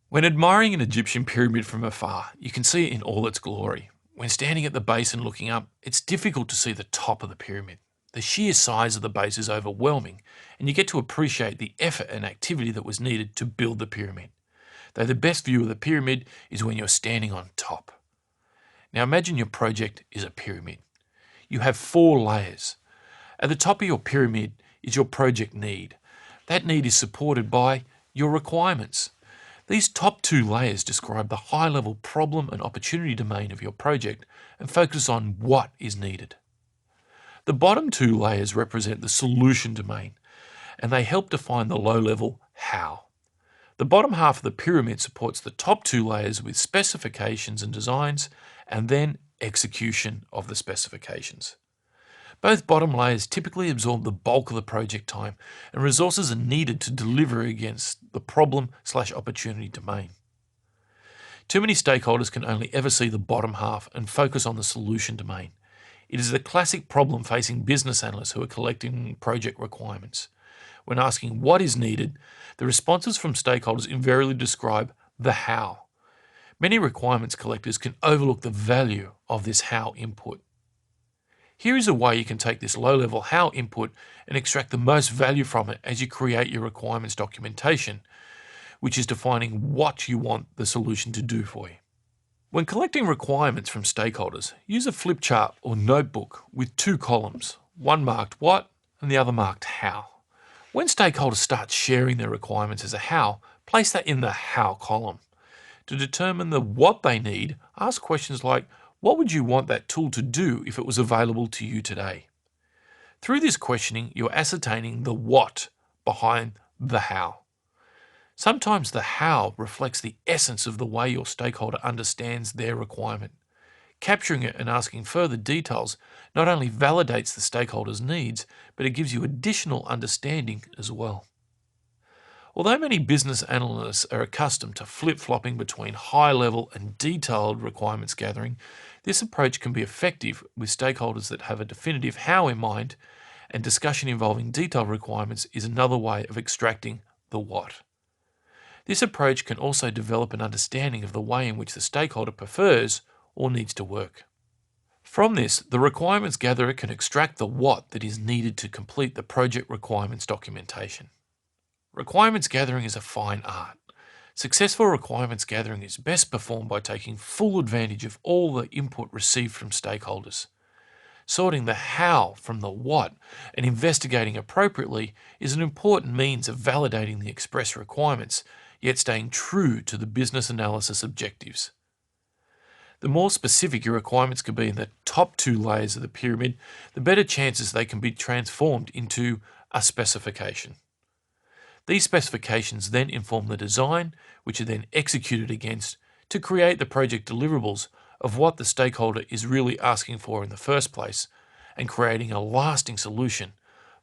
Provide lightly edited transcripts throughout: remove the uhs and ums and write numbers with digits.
When admiring an Egyptian pyramid from afar, you can see it in all its glory. When standing at the base and looking up, it's difficult to see the top of the pyramid. The sheer size of the base is overwhelming, and you get to appreciate the effort and activity that was needed to build the pyramid. Though the best view of the pyramid is when you're standing on top. Now imagine your project is a pyramid. You have 4 layers. At the top of your pyramid is your project need. That need is supported by your requirements. These top 2 layers describe the high-level problem and opportunity domain of your project and focus on what is needed. The bottom 2 layers represent the solution domain, and they help define the low-level how. The bottom half of the pyramid supports the top 2 layers with specifications and designs, and then execution of the specifications. Both bottom layers typically absorb the bulk of the project time, and resources are needed to deliver against the problem/opportunity domain. Too many stakeholders can only ever see the bottom half and focus on the solution domain. It is the classic problem facing business analysts who are collecting project requirements. When asking what is needed, the responses from stakeholders invariably describe the how. Many requirements collectors can overlook the value of this how input. Here is a way you can take this low-level how input and extract the most value from it as you create your requirements documentation, which is defining what you want the solution to do for you. When collecting requirements from stakeholders, use a flip chart or notebook with 2 columns, one marked what and the other marked how. When stakeholders start sharing their requirements as a how, place that in the how column. To determine the what they need, ask questions like, what would you want that tool to do if it was available to you today? Through this questioning, you're ascertaining the what behind the how. Sometimes the how reflects the essence of the way your stakeholder understands their requirement. Capturing it and asking further details not only validates the stakeholder's needs, but it gives you additional understanding as well. Although many business analysts are accustomed to flip-flopping between high-level and detailed requirements gathering, this approach can be effective with stakeholders that have a definitive how in mind, and discussion involving detailed requirements is another way of extracting the what. This approach can also develop an understanding of the way in which the stakeholder prefers or needs to work. From this, the requirements gatherer can extract the what that is needed to complete the project requirements documentation. Requirements gathering is a fine art. Successful requirements gathering is best performed by taking full advantage of all the input received from stakeholders. Sorting the how from the what and investigating appropriately is an important means of validating the express requirements, yet staying true to the business analysis objectives. The more specific your requirements can be in the top 2 layers of the pyramid, the better chances they can be transformed into a specification. These specifications then inform the design, which are then executed against to create the project deliverables of what the stakeholder is really asking for in the first place, and creating a lasting solution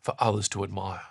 for others to admire.